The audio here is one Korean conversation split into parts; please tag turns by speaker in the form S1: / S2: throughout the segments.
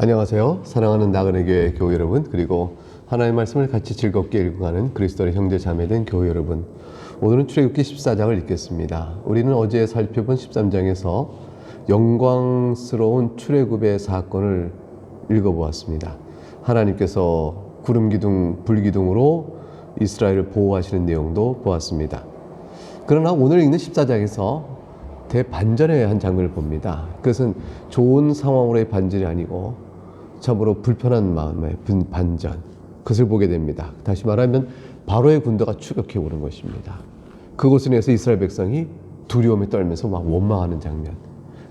S1: 안녕하세요. 사랑하는 나그네 교회 교회 여러분, 그리고 하나님의 말씀을 같이 즐겁게 읽어가는 그리스도의 형제 자매된 교회 여러분, 오늘은 출애굽기 14장을 읽겠습니다. 우리는 어제 살펴본 13장에서 영광스러운 출애굽의 사건을 읽어보았습니다. 하나님께서 구름기둥, 불기둥으로 이스라엘을 보호하시는 내용도 보았습니다. 그러나 오늘 읽는 14장에서 대반전의 한 장면을 봅니다. 그것은 좋은 상황으로의 반전이 아니고 참으로 불편한 마음의 반전, 그것을 보게 됩니다. 다시 말하면 바로의 군대가 추격해 오는 것입니다. 그곳을 인해서 이스라엘 백성이 두려움에 떨면서 막 원망하는 장면.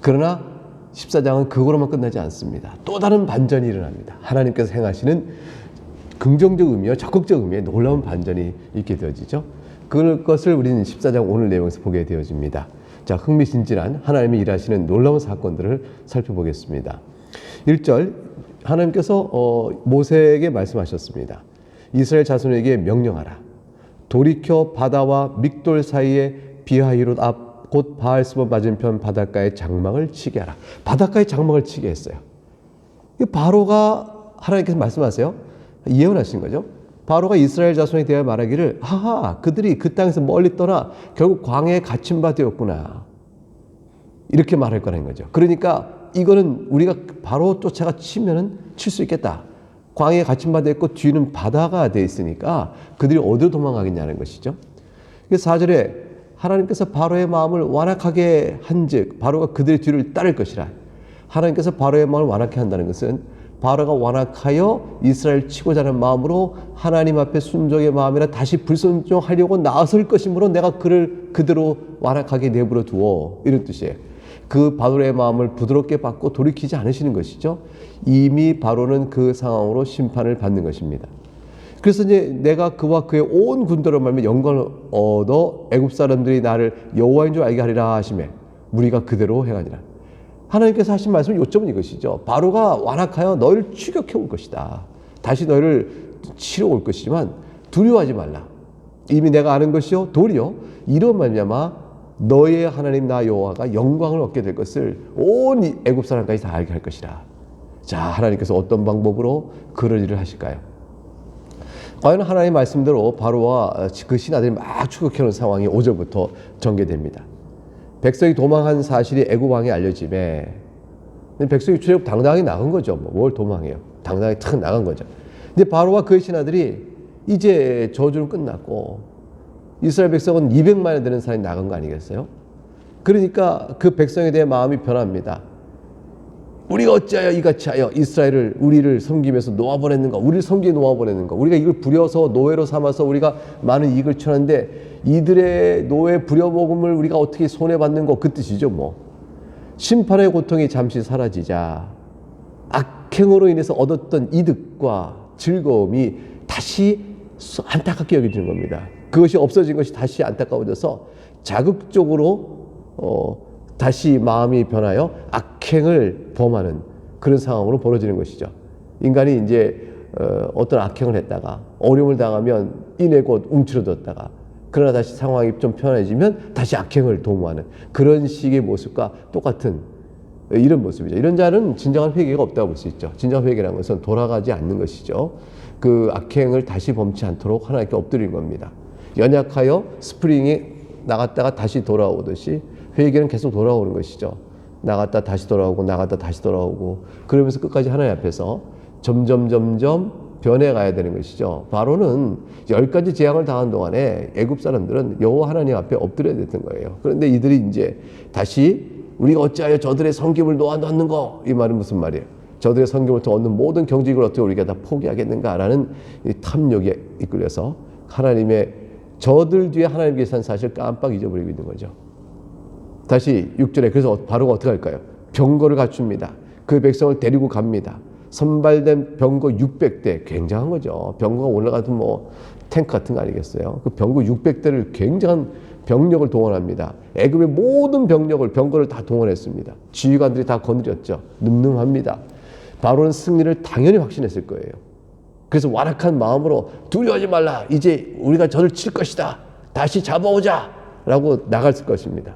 S1: 그러나 14장은 그거로만 끝나지 않습니다. 또 다른 반전이 일어납니다. 하나님께서 행하시는 긍정적 의미와 적극적 의미의 놀라운 반전이 있게 되어지죠. 그것을 우리는 14장 오늘 내용에서 보게 되어집니다. 자, 흥미진진한 하나님이 일하시는 놀라운 사건들을 살펴보겠습니다. 1절, 하나님께서 모세에게 말씀하셨습니다. 이스라엘 자손에게 명령하라. 돌이켜 바다와 믹돌 사이에 비하히롯 앞 곧 바알스본 맞은편 바닷가에 장막을 치게 하라. 바닷가에 장막을 치게 했어요. 바로가 하나님께서 말씀하세요. 예언하신 거죠. 바로가 이스라엘 자손에 대하여 말하기를, 하하, 그들이 그 땅에서 멀리 떠나 결국 광야에 갇힌 바 되었구나, 이렇게 말할 거라는 거죠. 그러니까 이거는 우리가 바로 쫓아가 치면은 칠 수 있겠다. 광야에 갇힌 바 되었고 뒤는 바다가 돼 있으니까 그들이 어디로 도망가겠냐는 것이죠. 4절에 하나님께서 바로의 마음을 완악하게 한즉 바로가 그들의 뒤를 따를 것이라. 하나님께서 바로의 마음을 완악하게 한다는 것은 바로가 완악하여 이스라엘 치고자 하는 마음으로 하나님 앞에 순종의 마음이라 다시 불순종하려고 나설 것이므로 내가 그를 그대로 완악하게 내버려 두어, 이런 뜻이에요. 그 바로의 마음을 부드럽게 받고 돌이키지 않으시는 것이죠. 이미 바로는 그 상황으로 심판을 받는 것입니다. 그래서 이제 내가 그와 그의 온 군대로 말미암아 영광을 얻어 애굽 사람들이 나를 여호와인 줄 알게 하리라 하시매 우리가 그대로 행하니라. 하나님께서 하신 말씀은 요점은 이것이죠. 바로가 완악하여 너희를 추격해 올 것이다. 다시 너희를 치러 올 것이지만 두려워하지 말라. 이미 내가 아는 것이요 도리요 이런 말미암아 너의 하나님 나 여호와가 영광을 얻게 될 것을 온 애굽 사람까지 다 알게 할 것이라. 자, 하나님께서 어떤 방법으로 그런 일을 하실까요? 과연 하나님의 말씀대로 바로와 그 신하들이 막 추격해 오는 상황이 5절부터 전개됩니다. 백성이 도망한 사실이 애굽 왕에 알려짐에 백성이 출애굽 당당하게 나간 거죠. 뭘 도망해요? 당당하게 탁 나간 거죠. 근데 바로와 그의 신하들이 이제 저주는 끝났고 이스라엘 백성은 200만에 되는 사람이 나간 거 아니겠어요? 그러니까 그 백성에 대해 마음이 변합니다. 우리가 어찌하여 이같이 하여 이스라엘을 우리를 섬기면서 놓아보냈는가? 우리를 섬기에 놓아보냈는가? 우리가 이걸 부려서 노예로 삼아서 우리가 많은 이익을 취하는데 이들의 노예 부려먹음을 우리가 어떻게 손해받는 거, 그 뜻이죠. 심판의 고통이 잠시 사라지자 악행으로 인해서 얻었던 이득과 즐거움이 다시 안타깝게 여겨지는 겁니다. 그것이 없어진 것이 다시 안타까워져서 자극적으로 다시 마음이 변하여 악행을 범하는 그런 상황으로 벌어지는 것이죠. 인간이 이제 어떤 악행을 했다가 어려움을 당하면 이내 곧 움츠러들었다가 그러나 다시 상황이 좀 편해지면 다시 악행을 도모하는 그런 식의 모습과 똑같은 이런 모습이죠. 이런 자는 진정한 회개가 없다고 볼 수 있죠. 진정한 회개라는 것은 돌아가지 않는 것이죠. 그 악행을 다시 범치 않도록 하나님께 엎드리는 겁니다. 연약하여 스프링이 나갔다가 다시 돌아오듯이 회개는 계속 돌아오는 것이죠. 나갔다 다시 돌아오고 나갔다 다시 돌아오고 그러면서 끝까지 하나님 앞에서 점점 변해가야 되는 것이죠. 바로는 10가지 재앙을 당한 동안에 애굽 사람들은 여호와 하나님 앞에 엎드려야 됐던 거예요. 그런데 이들이 이제 다시 우리가 어찌하여 저들의 성김을 놓아놨는가? 이 말은 무슨 말이에요? 저들의 성김을 얻는 모든 경직을 어떻게 우리가 다 포기하겠는가라는 이 탐욕에 이끌려서 하나님의 저들 뒤에 하나님께서 한 사실 깜빡 잊어버리고 있는 거죠. 다시 6절에 그래서 바로가 어떻게 할까요? 병거를 갖춥니다. 그 백성을 데리고 갑니다. 선발된 병거 600대, 굉장한 거죠. 병거가 올라가도 탱크 같은 거 아니겠어요? 그 병거 600대를 굉장한 병력을 동원합니다. 애굽의 모든 병거를 다 동원했습니다. 지휘관들이 다 거느렸죠. 늠름합니다. 바로는 승리를 당연히 확신했을 거예요. 그래서 완악한 마음으로 두려워하지 말라. 이제 우리가 저를 칠 것이다. 다시 잡아오자. 라고 나갔을 것입니다.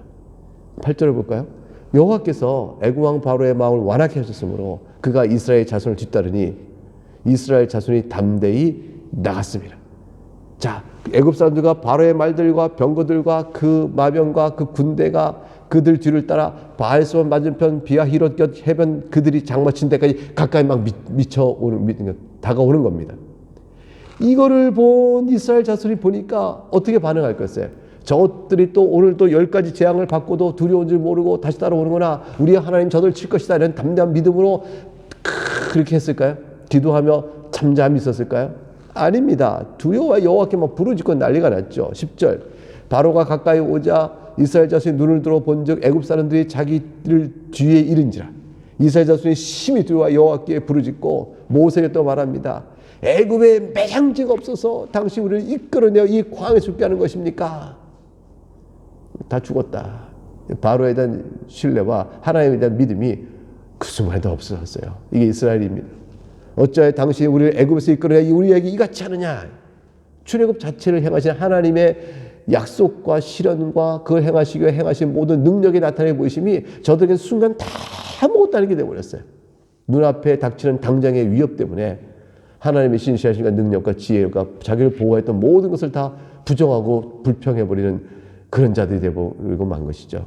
S1: 8절을 볼까요? 여호와께서 애굽 왕 바로의 마음을 완악케 하셨으므로 그가 이스라엘 자손을 뒤따르니 이스라엘 자손이 담대히 나갔습니다. 자, 애굽 사람들과 바로의 말들과 병거들과 그 마병과 그 군대가 그들 뒤를 따라 바알스원 맞은편 비아히롯 곁 해변 그들이 장마친 데까지 가까이 막 다가오는 겁니다. 이거를 본 이스라엘 자손이 보니까 어떻게 반응할 것이에요? 저것들이 또 오늘 또 10가지 재앙을 받고도 두려운 줄 모르고 다시 따라오는구나. 우리의 하나님 저들 칠 것이다. 이런 담대한 믿음으로 그렇게 했을까요? 기도하며 잠잠히 있었을까요? 아닙니다. 두려워 여호와께 막 부르짖고 난리가 났죠. 10절 바로가 가까이 오자 이스라엘 자손이 눈을 들어 본즉 애굽 사람들이 자기들 뒤에 이른지라. 이스라엘 자손이 심히 두려워 여호와께 부르짖고 모세에게 또 말합니다. 애굽에 매장지가 없어서 당신 우리를 이끌어내어 이 광에 죽게 하는 것입니까? 다 죽었다. 바로에 대한 신뢰와 하나님에 대한 믿음이 그 순간에도 없어졌어요. 이게 이스라엘입니다. 어찌하여 당신이 우리를 애굽에서 이끌어내어 우리에게 이같이 하느냐? 출애굽 자체를 행하신 하나님의 약속과 실현과 그걸 행하시기 위해 행하신 모든 능력이 나타내 보이심이 저들에게 순간 다 아무것도 아니게 되어버렸어요. 눈앞에 닥치는 당장의 위협 때문에 하나님의 신실하심과 능력과 지혜가 자기를 보호했던 모든 것을 다 부정하고 불평해버리는 그런 자들이 되어버리고 만 것이죠.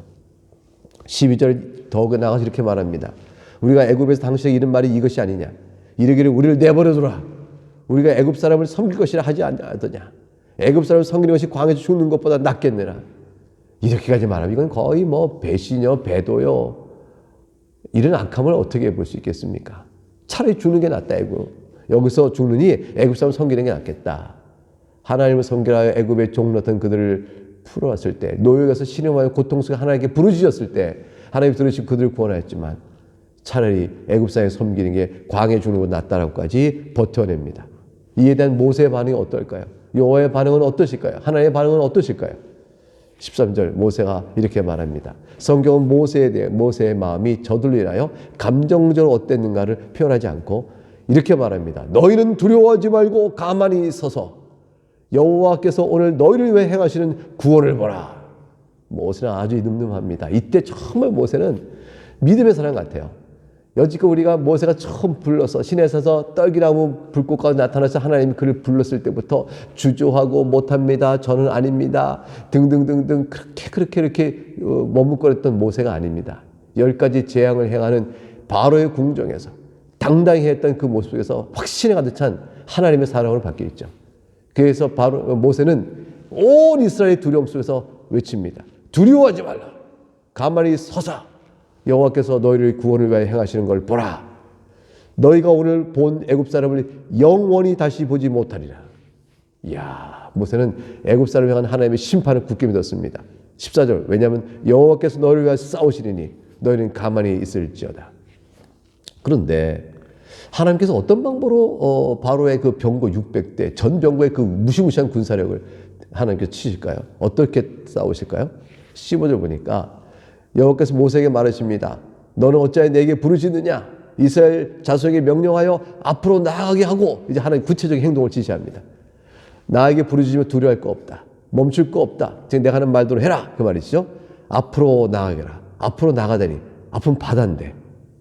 S1: 12절 더 나가서 이렇게 말합니다. 우리가 애굽에서 당신에게 이른 말이 이것이 아니냐. 이르기를 우리를 내버려두라. 우리가 애굽 사람을 섬길 것이라 하지 않더냐. 애굽 사람을 섬기는 것이 광에서 죽는 것보다 낫겠느라. 이렇게까지 말하면 이건 거의 뭐 배신요 배도요. 이런 악함을 어떻게 볼 수 있겠습니까? 차라리 죽는 게 낫다. 여기서 죽느니 애굽 사람을 섬기는 게 낫겠다. 하나님을 섬기라 애굽에 종노던 그들을 풀어왔을 때, 노역에서 신음하여 고통 속에 하나님께 부르짖었을 때 하나님이 들으시고 그들을 구원하였지만 차라리 애굽 사람을 섬기는 게 광에 죽는 것 낫다라고까지 버텨냅니다. 이에 대한 모세의 반응이 어떨까요? 여호와의 반응은 어떠실까요? 하나님의 반응은 어떠실까요? 13절 모세가 이렇게 말합니다. 성경은 모세에 대해 모세의 마음이 저들로 인하여 감정적으로 어땠는가를 표현하지 않고 이렇게 말합니다. 너희는 두려워하지 말고 가만히 서서 여호와께서 오늘 너희를 위해 행하시는 구원을 보라. 모세는 아주 늠름합니다. 이때 정말 모세는 믿음의 사람 같아요. 여지껏 우리가 모세가 처음 불러서 시내에서 떨기나무 불꽃 가운데 나타나서 하나님이 그를 불렀을 때부터 주저하고 못합니다. 저는 아닙니다. 등등등등 그렇게 머뭇거렸던 모세가 아닙니다. 10가지 재앙을 행하는 바로의 궁정에서 당당히 했던 그 모습 속에서 확신에 가득 찬 하나님의 사랑으로 바뀌어 있죠. 그래서 바로 모세는 온 이스라엘의 두려움 속에서 외칩니다. 두려워하지 말라. 가만히 서사. 여호와께서 너희를 구원을 위하여 행하시는 걸 보라. 너희가 오늘 본 애굽 사람을 영원히 다시 보지 못하리라. 이야, 모세는 애굽 사람을 향한 하나님의 심판을 굳게 믿었습니다. 14절 왜냐하면 여호와께서 너희를 위하여 싸우시리니 너희는 가만히 있을지어다. 그런데 하나님께서 어떤 방법으로 바로의 그 병거 600대 전 병거의 그 무시무시한 군사력을 하나님께서 치실까요? 어떻게 싸우실까요? 15절 보니까 여호와께서 모세에게 말하십니다. 너는 어찌하여 내게 부르짖느냐? 이스라엘 자손에게 명령하여 앞으로 나아가게 하고 이제 하나님 구체적인 행동을 지시합니다. 나에게 부르짖으면 두려워할 거 없다. 멈출 거 없다. 지금 내가 하는 말대로 해라. 그 말이죠. 앞으로 나아가라. 앞으로 나가다니. 앞은 바다인데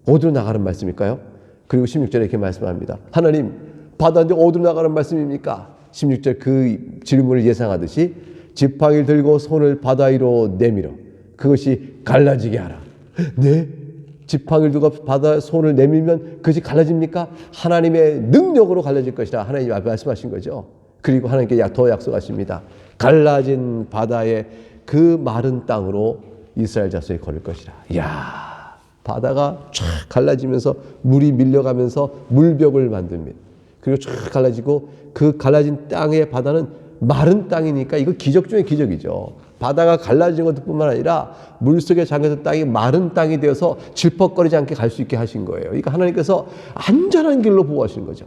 S1: 어디로 나가는 말씀일까요? 그리고 16절에 이렇게 말씀합니다. 하나님, 바다인데 어디로 나가는 말씀입니까? 16절 그 질문을 예상하듯이 지팡이를 들고 손을 바다 위로 내밀어 그것이 갈라지게 하라. 네? 지팡이를 들고 바다 손을 내밀면 그것이 갈라집니까? 하나님의 능력으로 갈라질 것이라 하나님이 말씀하신 거죠. 그리고 하나님께 더 약속하십니다. 갈라진 바다의 그 마른 땅으로 이스라엘 자손이 걸을 것이라. 이야. 바다가 쫙 갈라지면서 물이 밀려가면서 물벽을 만듭니다. 그리고 쫙 갈라지고 그 갈라진 땅의 바다는 마른 땅이니까 이거 기적 중에 기적이죠. 바다가 갈라진 것뿐만 아니라 물속에 잠겨있던 땅이 마른 땅이 되어서 질퍽거리지 않게 갈 수 있게 하신 거예요. 그러니까 하나님께서 안전한 길로 보호하시는 거죠.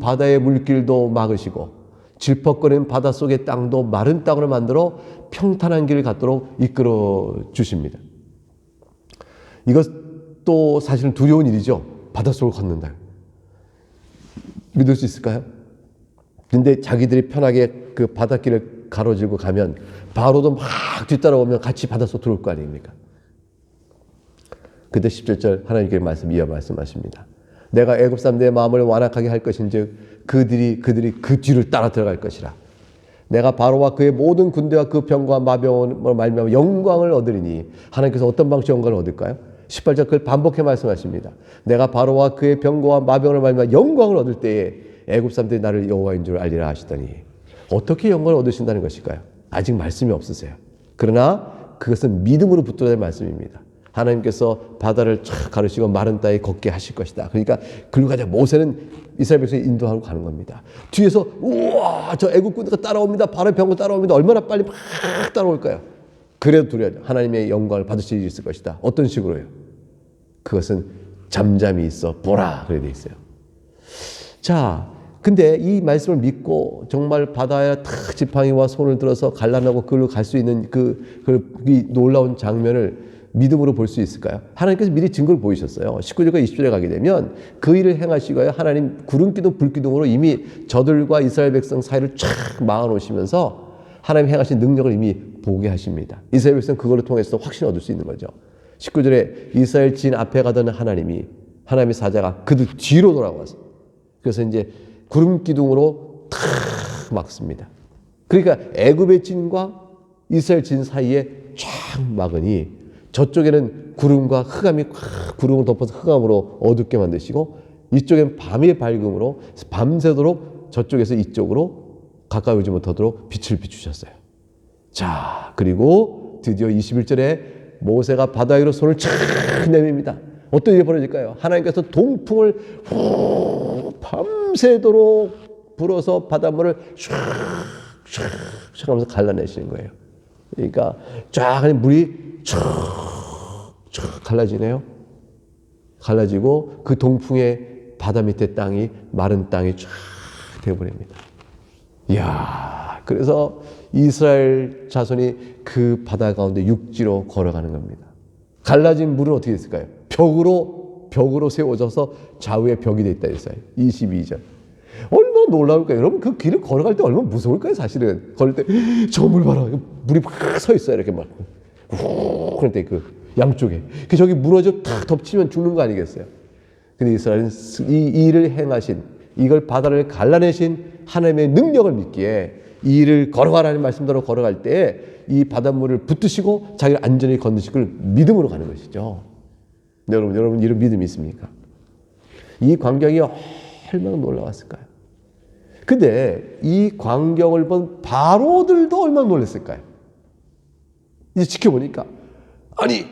S1: 바다의 물길도 막으시고 질퍽거리는 바다 속의 땅도 마른 땅으로 만들어 평탄한 길을 갖도록 이끌어 주십니다. 이것도 사실은 두려운 일이죠. 바닷속을 걷는다. 믿을 수 있을까요? 근데 자기들이 편하게 그 바닷길을 가로지르고 가면 바로도 막 뒤따라오면 같이 바닷속 들어올 거 아닙니까? 그때 17절 하나님께 이어 말씀하십니다. 내가 애굽 사람들의 마음을 완악하게 할 것인즉 그들이 그 뒤를 따라 들어갈 것이라. 내가 바로와 그의 모든 군대와 그 병과 마병으로 말미암아 영광을 얻으리니. 하나님께서 어떤 방식 영광을 얻을까요? 18절 그걸 반복해 말씀하십니다. 내가 바로와 그의 병과 마병으로 말미암아 영광을 얻을 때에 애굽 사람들이 나를 여호와인 줄 알리라 하시더니. 어떻게 영광을 얻으신다는 것일까요? 아직 말씀이 없으세요. 그러나 그것은 믿음으로 붙들어야 될 말씀입니다. 하나님께서 바다를 쫙 가르시고 마른 땅에 걷게 하실 것이다. 그러니까 글로 가자. 모세는 이스라엘 백성이 인도하고 가는 겁니다. 뒤에서 우와 저 애국 군대가 따라옵니다. 바로 병거 따라옵니다. 얼마나 빨리 막 따라올까요? 그래도 두려워하죠. 하나님의 영광을 받으실 수 있을 것이다. 어떤 식으로요? 그것은 잠잠히 있어 보라 그래 돼 있어요. 자, 근데 이 말씀을 믿고 정말 바다에 탁 지팡이와 손을 들어서 갈라내고 그걸로 갈 수 있는 이 놀라운 장면을 믿음으로 볼 수 있을까요? 하나님께서 미리 증거를 보이셨어요. 19절과 20절에 가게 되면 그 일을 행하시고요. 하나님 구름기둥 불기둥으로 이미 저들과 이스라엘 백성 사이를 쫙 막아놓으시면서 하나님 행하신 능력을 이미 보게 하십니다. 이스라엘 백성 그걸로 통해서 확신을 얻을 수 있는 거죠. 19절에 이스라엘 진 앞에 가던 하나님의 사자가 그들 뒤로 돌아와서 그래서 이제 구름기둥으로 탁 막습니다. 그러니까 애굽의 진과 이스라엘 진 사이에 쫙 막으니 저쪽에는 구름과 흑암이 구름을 덮어서 흑암으로 어둡게 만드시고 이쪽엔 밤의 밝음으로 밤새도록 저쪽에서 이쪽으로 가까이 오지 못하도록 빛을 비추셨어요. 자, 그리고 드디어 21절에 모세가 바다 위로 손을 쫙 내밉니다. 어떤 일이 벌어질까요? 하나님께서 동풍을 밤새도록 불어서 바닷물을 쫙 하면서 갈라내시는 거예요. 그러니까 쫙 물이 쫙 갈라지네요. 갈라지고 그 동풍에 바다 밑에 땅이 마른 땅이 쫙 되어버립니다. 이야, 그래서 이스라엘 자손이 그 바다 가운데 육지로 걸어가는 겁니다. 갈라진 물은 어떻게 됐을까요? 벽으로 세워져서 좌우에 벽이 돼 있다 했어요. 22절. 얼마나 놀라울까요? 여러분 그 길을 걸어갈 때 얼마나 무서울까요? 사실은 걸을 때 저 물 봐라. 물이 막 서 있어요. 이렇게 막. 그럴 때 그 양쪽에 저기 무너져 탁 덮치면 죽는 거 아니겠어요? 근데 이스라엘은 이 일을 행하신 이걸 바다를 갈라내신 하나님의 능력을 믿기에 이 일을 걸어가라는 말씀대로 걸어갈 때 이 바닷물을 붙드시고 자기를 안전히 건너실 걸 믿음으로 가는 것이죠. 여러분 이런 믿음이 있습니까? 이 광경이 얼마나 놀라웠을까요? 근데 이 광경을 본 바로들도 얼마나 놀랐을까요? 이제 지켜보니까 아니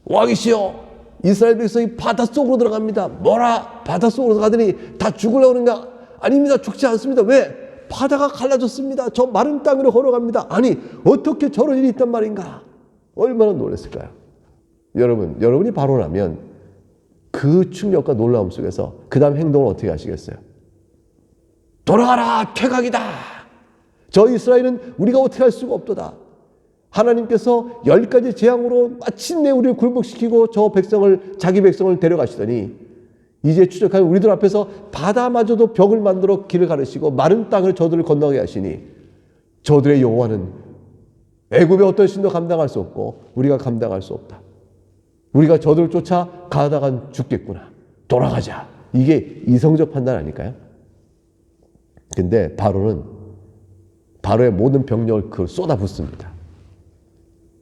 S1: 왕이시여 이스라엘 백성이 바닷속으로 들어갑니다. 뭐라 바닷속으로 들어가더니 다 죽으려고 그러는가? 아닙니다. 죽지 않습니다. 왜? 바다가 갈라졌습니다. 저 마른 땅으로 걸어갑니다. 아니 어떻게 저런 일이 있단 말인가? 얼마나 놀랐을까요? 여러분이 바로라면 그 충격과 놀라움 속에서 그 다음 행동을 어떻게 하시겠어요? 돌아가라 퇴각이다. 저 이스라엘은 우리가 어떻게 할 수가 없도다. 하나님께서 10가지 재앙으로 마침내 우리를 굴복시키고 자기 백성을 데려가시더니 이제 추적하는 우리들 앞에서 바다마저도 벽을 만들어 길을 가르시고 마른 땅을 저들을 건너게 하시니 저들의 여호와는 애굽의 어떤 신도 감당할 수 없고 우리가 감당할 수 없다. 우리가 저들을 쫓아 가다간 죽겠구나. 돌아가자. 이게 이성적 판단 아닐까요? 근데 바로의 모든 병력을 그걸 쏟아붓습니다.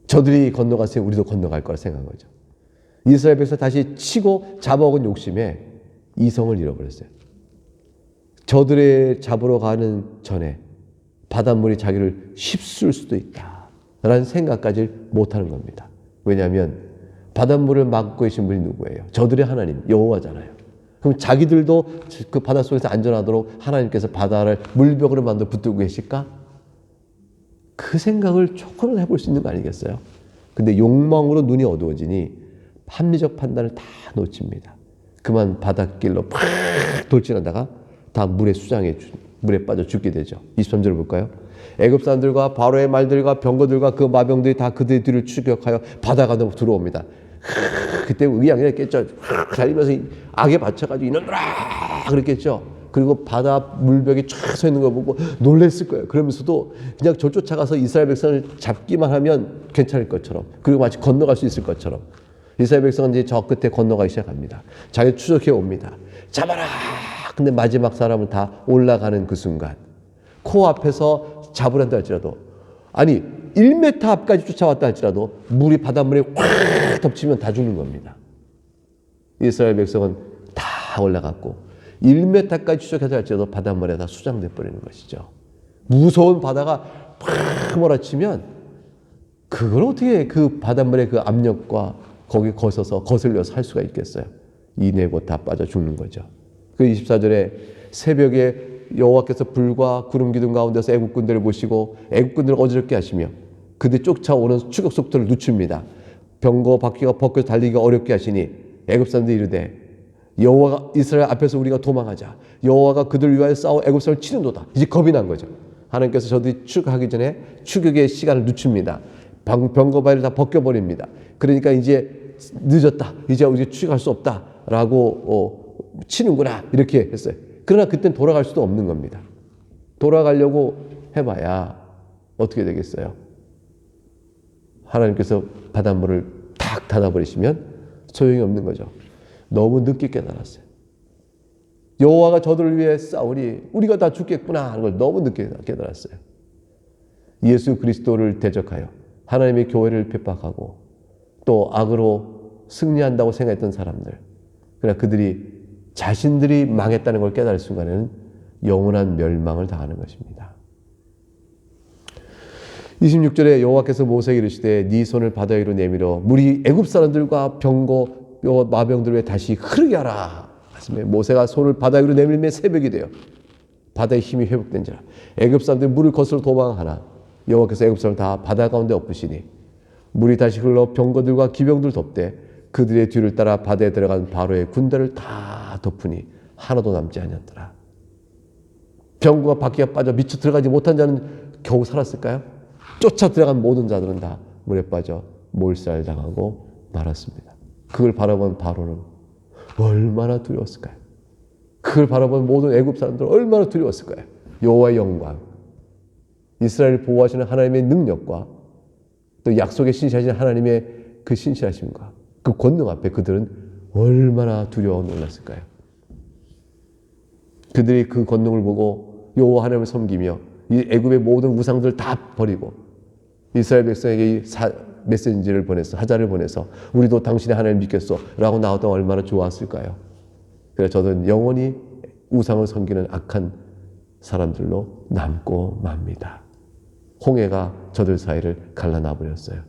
S1: 저들이 건너갔으니 우리도 건너갈 거라 생각한 거죠. 이스라엘 백성 다시 치고 잡아먹은 욕심에 이성을 잃어버렸어요. 저들의 잡으러 가는 전에 바닷물이 자기를 휩쓸 수도 있다 라는 생각까지 못하는 겁니다. 왜냐하면 바닷물을 막고 계신 분이 누구예요? 저들의 하나님 여호와잖아요. 그럼 자기들도 그 바닷속에서 안전하도록 하나님께서 바다를 물벽으로 만들어 붙들고 계실까? 그 생각을 조금은 해볼 수 있는 거 아니겠어요? 근데 욕망으로 눈이 어두워지니 합리적 판단을 다 놓칩니다. 그만 바닷길로 팍 돌진하다가 다 물에 빠져 죽게 되죠. 23절을 볼까요? 애굽 사람들과 바로의 말들과 병거들과 그 마병들이 다 그들의 뒤를 추격하여 바다가 들어옵니다. 그때 의양이 했겠죠. 달리면서 악에 받쳐가지고 이놈들아 그랬겠죠. 그리고 바다 물벽에 쫙 서 있는 거 보고 놀랬을 거예요. 그러면서도 그냥 쫓아가서 이스라엘 백성을 잡기만 하면 괜찮을 것처럼 그리고 마치 건너갈 수 있을 것처럼 이스라엘 백성은 이제 저 끝에 건너가기 시작합니다. 자기 추적해 옵니다. 잡아라! 근데 마지막 사람은 다 올라가는 그 순간 코앞에서 잡으란다 할지라도, 아니 1m 앞까지 쫓아왔다 할지라도 물이 바닷물에 확 덮치면 다 죽는 겁니다. 이스라엘 백성은 다 올라갔고 1m까지 추적해서 할지라도 바닷물에 다 수장돼 버리는 것이죠. 무서운 바다가 팍 몰아치면 그걸 어떻게 그 바닷물의 그 압력과 거기 거슬려서 살 수가 있겠어요. 이내 곧 다 빠져 죽는 거죠. 그 24절에 새벽에 여호와께서 불과 구름 기둥 가운데서 애국군들을 모시고 애국군들을 어지럽게 하시며 그들 쫓아오는 추격 속도를 늦춥니다. 병거 바퀴가 벗겨서 달리기가 어렵게 하시니 애굽 사람들이 이르되 여호와가 이스라엘 앞에서 우리가 도망하자. 여호와가 그들 위하여 싸워 애굽 사람을 치는도다. 이제 겁이 난 거죠. 하나님께서 저들이 추격하기 전에 추격의 시간을 늦춥니다. 병거 바위를 다 벗겨버립니다. 그러니까 이제 늦었다. 이제 우리 추격할 수 없다라고 치는구나 이렇게 했어요. 그러나 그땐 돌아갈 수도 없는 겁니다. 돌아가려고 해봐야 어떻게 되겠어요? 하나님께서 바닷물을 탁 닫아버리시면 소용이 없는 거죠. 너무 늦게 깨달았어요. 여호와가 저들을 위해 싸우니 우리가 다 죽겠구나 하는 걸 너무 늦게 깨달았어요. 예수 그리스도를 대적하여 하나님의 교회를 핍박하고 또 악으로 승리한다고 생각했던 사람들, 그러나 그들이 자신들이 망했다는 걸 깨달을 순간에는 영원한 멸망을 당하는 것입니다. 26절에 여호와께서 모세에게 이르시되 네 손을 바다 위로 내밀어 물이 애굽 사람들과 병거 마병들 위에 다시 흐르게 하라. 모세가 손을 바다 위로 내밀며 새벽이 되어 바다의 힘이 회복된지라 애굽 사람들이 물을 거스러 도망하나 여호와께서 애굽 사람을 다 바다 가운데 엎으시니 물이 다시 흘러 병거들과 기병들 덮되 그들의 뒤를 따라 바다에 들어간 바로의 군대를 다 덮으니 하나도 남지 아니었더라. 병거가 바퀴가 빠져 미쳐 들어가지 못한 자는 겨우 살았을까요? 쫓아 들어간 모든 자들은 다 물에 빠져 몰살당하고 말았습니다. 그걸 바라본 바로는 얼마나 두려웠을까요? 그걸 바라본 모든 애굽 사람들은 얼마나 두려웠을까요? 여호와의 영광, 이스라엘을 보호하시는 하나님의 능력과 또 약속에 신실하신 하나님의 그 신실하심과 그 권능 앞에 그들은 얼마나 두려워 놀랐을까요? 그들이 그 권능을 보고 여호와 하나님을 섬기며 이 애굽의 모든 우상들을 다 버리고 이스라엘 백성에게 메시지를 보내서 하자를 보내서 우리도 당신의 하나님을 믿겠소 라고 나왔던 얼마나 좋았을까요? 그래서 저는 영원히 우상을 섬기는 악한 사람들로 남고 맙니다. 홍해가 저들 사이를 갈라놔버렸어요.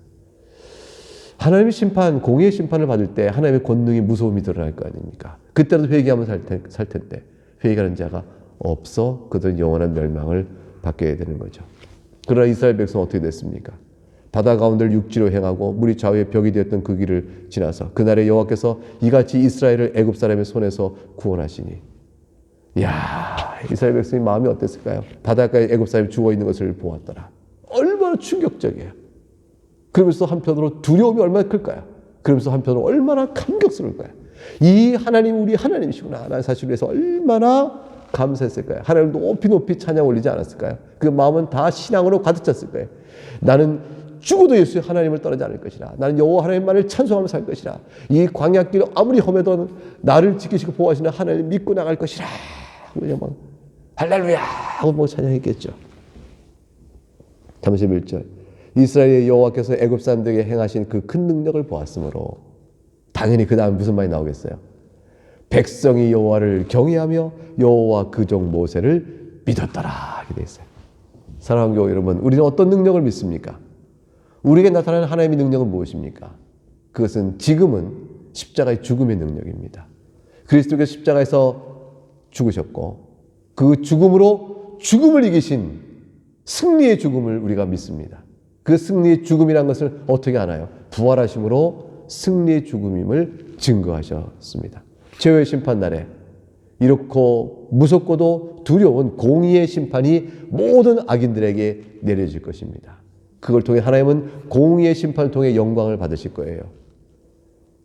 S1: 하나님의 심판, 공의의 심판을 받을 때 하나님의 권능이 무서움이 드러날 거 아닙니까? 그때도 회개하면 살 텐데 회개하는 자가 없어 그들은 영원한 멸망을 받게 되는 거죠. 그러나 이스라엘 백성은 어떻게 됐습니까? 바다 가운데를 육지로 행하고 물이 좌우에 벽이 되었던 그 길을 지나서 그날에 여호와께서 이같이 이스라엘을 애굽 사람의 손에서 구원하시니, 이야, 이스라엘 백성의 마음이 어땠을까요? 바닷가에 애굽 사람이 죽어 있는 것을 보았더라. 얼마나 충격적이에요. 그러면서 한편으로 두려움이 얼마나 클까요? 그러면서 한편으로 얼마나 감격스러울까요? 이 하나님 우리 하나님이시구나 라는 사실을 위해서 얼마나 감사했을까요? 하나님을 높이 높이 찬양 올리지 않았을까요? 그 마음은 다 신앙으로 가득 찼을 거예요. 나는 죽어도 예수의 하나님을 떠나지 않을 것이라. 나는 여호와 하나님만을 찬송하며 살 것이라. 이 광야길 아무리 험해도 나를 지키시고 보호하시는 하나님 믿고 나갈 것이라. 그냥 막 할렐루야 하고 뭐 찬양했겠죠. 31절 이스라엘의 여호와께서 애굽 사람들에게 행하신 그 큰 능력을 보았으므로 당연히 그 다음 무슨 말이 나오겠어요? 백성이 여호와를 경외하며 여호와 그 종 모세를 믿었더라 이렇게 돼 있어요. 사랑하는 교회 여러분, 우리는 어떤 능력을 믿습니까? 우리에게 나타나는 하나님의 능력은 무엇입니까? 그것은 지금은 십자가의 죽음의 능력입니다. 그리스도께서 십자가에서 죽으셨고 그 죽음으로 죽음을 이기신 승리의 죽음을 우리가 믿습니다. 그 승리의 죽음이라는 것을 어떻게 아나요? 부활하심으로 승리의 죽음임을 증거하셨습니다. 최후의 심판날에 이렇고 무섭고도 두려운 공의의 심판이 모든 악인들에게 내려질 것입니다. 그걸 통해 하나님은 공의의 심판을 통해 영광을 받으실 거예요.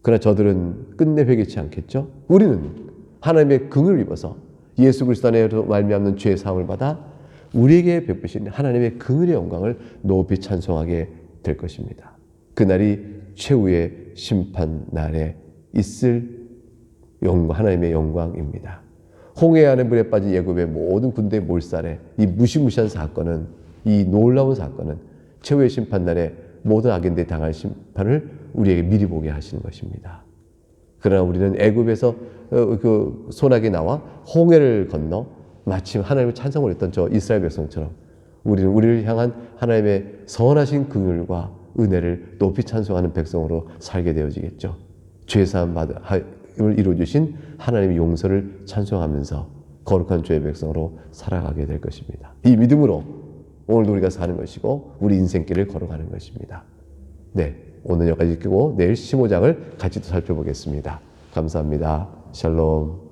S1: 그러나 저들은 끝내 회개치 않겠죠? 우리는 하나님의 긍휼을 입어서 예수 그리스도 안에서 말미암는 죄의 사함을 받아 우리에게 베푸신 하나님의 긍휼의 영광을 높이 찬송하게 될 것입니다. 그날이 최후의 심판 날에 있을 하나님의 영광입니다. 홍해 안에 물에 빠진 애굽의 모든 군대의 몰살에 이 무시무시한 사건은, 이 놀라운 사건은 최후의 심판 날에 모든 악인들이 당할 심판을 우리에게 미리 보게 하시는 것입니다. 그러나 우리는 애굽에서 그 소나기 나와 홍해를 건너 마침 하나님을 찬송을 했던 저 이스라엘 백성처럼 우리는 우리를 향한 하나님의 선하신 긍휼과 은혜를 높이 찬송하는 백성으로 살게 되어지겠죠. 죄사함을 이루어주신 하나님의 용서를 찬송하면서 거룩한 주의 백성으로 살아가게 될 것입니다. 이 믿음으로 오늘도 우리가 사는 것이고 우리 인생길을 걸어가는 것입니다. 네, 오늘 여기까지 읽고 내일 15장을 같이 또 살펴보겠습니다. 감사합니다. 샬롬.